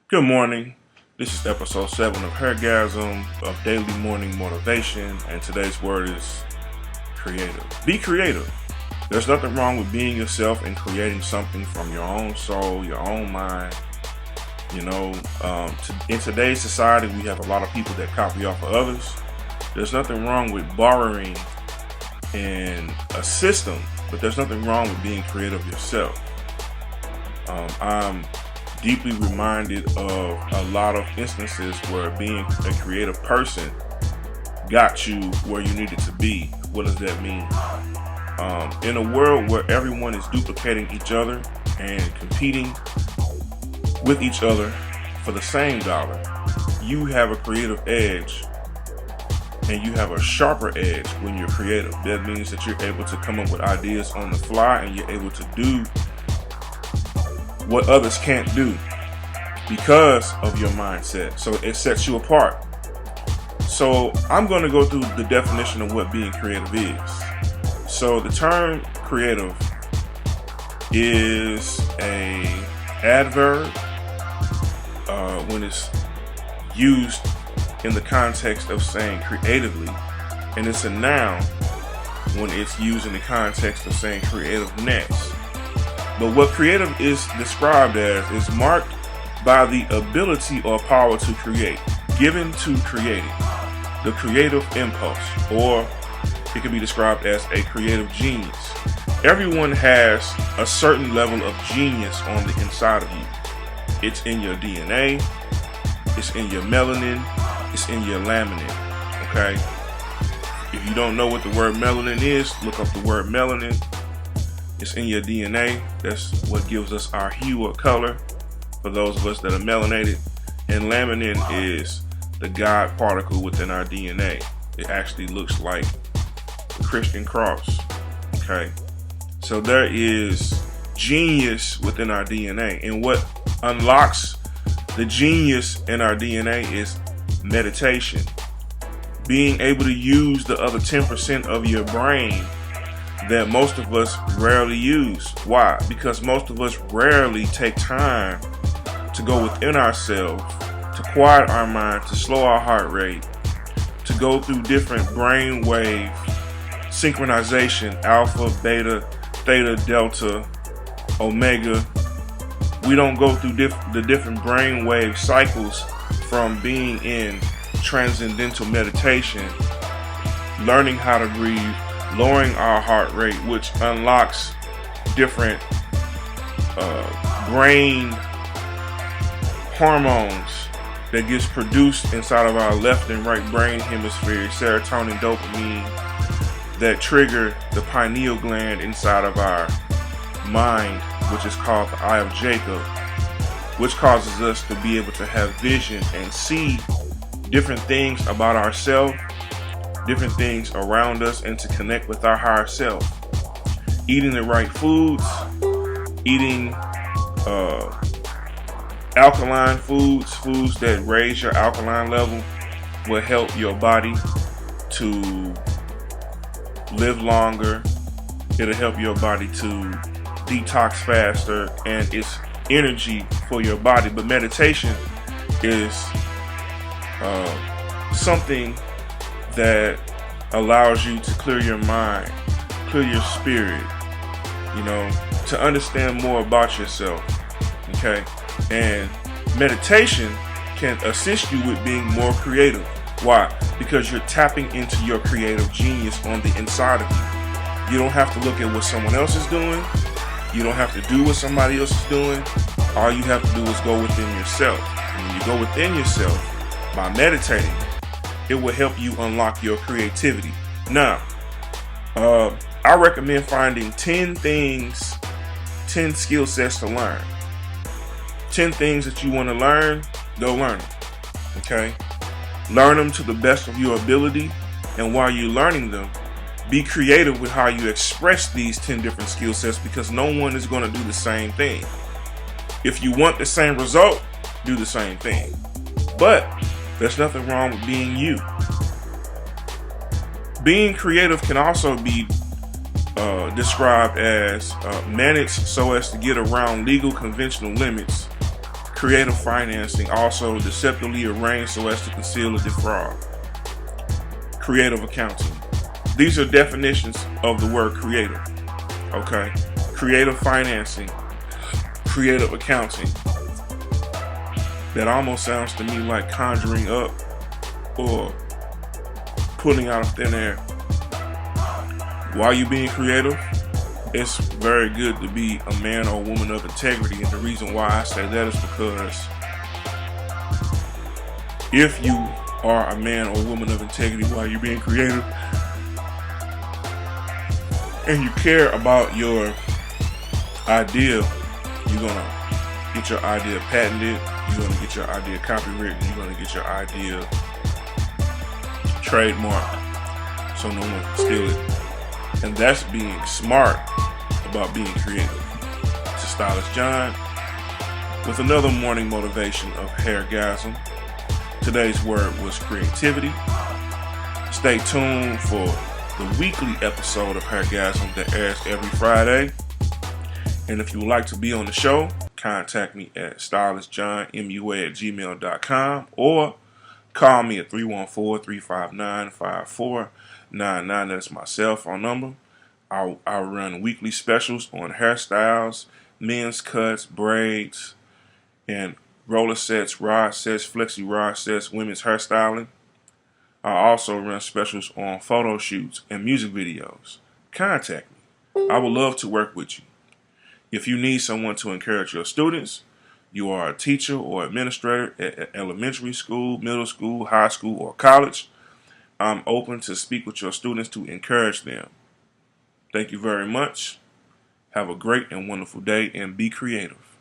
Good morning. This is episode 7 of HairGasm of Daily Morning Motivation, and today's word is creative. Be creative. There's nothing wrong with being yourself and creating something from your own soul, your own mind. In today's society, we have a lot of people that copy off of others. There's nothing wrong with borrowing in a system, but there's nothing wrong with being creative yourself. I'm deeply reminded of a lot of instances where being a creative person got you where you needed to be. What does that mean? In a world where everyone is duplicating each other and competing with each other for the same dollar, you have a creative edge, and you have a sharper edge when you're creative. That means that you're able to come up with ideas on the fly, and you're able to do what others can't do because of your mindset. So it sets you apart. So I'm going to go through the definition of what being creative is. So the term creative is a adverb when it's used in the context of saying creatively, and it's a noun when it's used in the context of saying creativeness. But what creative is described as is marked by the ability or power to create, given to creating, the creative impulse, or it can be described as a creative genius. Everyone has a certain level of genius on the inside of you. It's in your DNA, it's in your melanin, it's in your laminin, okay? If you don't know what the word melanin is, look up the word melanin. It's in your DNA. That's what gives us our hue or color for those of us that are melanated. And laminin is the God particle within our DNA. It actually looks like the Christian cross, okay? So there is genius within our DNA. And what unlocks the genius in our DNA is meditation. Being able to use the other 10% of your brain that most of us rarely use. Why? Because most of us rarely take time to go within ourselves, to quiet our mind, to slow our heart rate, to go through different brain wave synchronization, alpha, beta, theta, delta, omega. We don't go through the different brain wave cycles from being in transcendental meditation, learning how to breathe, lowering our heart rate, which unlocks different brain hormones that gets produced inside of our left and right brain hemisphere, serotonin, dopamine, that trigger the pineal gland inside of our mind, which is called the Eye of Jacob, which causes us to be able to have vision and see different things about ourselves, different things around us, and to connect with our higher self. Eating the right foods, eating alkaline foods that raise your alkaline level will help your body to live longer. It'll help your body to detox faster, and it's energy for your body. But meditation is something that allows you to clear your mind, clear your spirit, to understand more about yourself, okay? And meditation can assist you with being more creative. Why? Because you're tapping into your creative genius on the inside of you. You don't have to look at what someone else is doing. You don't have to do what somebody else is doing. All you have to do is go within yourself. And when you go within yourself by meditating, it will help you unlock your creativity. Now, I recommend finding 10 skill sets to learn. 10 things that you want to learn, go learn them, okay? Learn them to the best of your ability, and while you're learning them, be creative with how you express these 10 different skill sets, because no one is going to do the same thing. If you want the same result, do the same thing. But there's nothing wrong with being you. Being creative can also be described as managed so as to get around legal conventional limits, Creative financing, also deceptively arranged so as to conceal or defraud. Creative accounting. These are definitions of the word creative. Okay? Creative financing, creative accounting. That almost sounds to me like conjuring up or pulling out of thin air. Why are you being creative? It's very good to be a man or a woman of integrity, and the reason why I say that is because if you are a man or a woman of integrity while you're being creative and you care about your idea, you're gonna get your idea patented, you're gonna get your idea copywritten, you're gonna get your idea trademarked so no one can steal it. And that's being smart about being creative. It's Stylist John with another morning motivation of HairGasm. Today's word was creativity. Stay tuned for the weekly episode of HairGasm that airs every Friday. And if you would like to be on the show, contact me at stylistjohnmua@gmail.com or call me at 314-359-5499. That's my cell phone number. I run weekly specials on hairstyles, men's cuts, braids, and roller sets, rod sets, flexi rod sets, women's hairstyling. I also run specials on photo shoots and music videos. Contact me. I would love to work with you. If you need someone to encourage your students, you are a teacher or administrator at elementary school, middle school, high school, or college, I'm open to speak with your students to encourage them. Thank you very much. Have a great and wonderful day and be creative.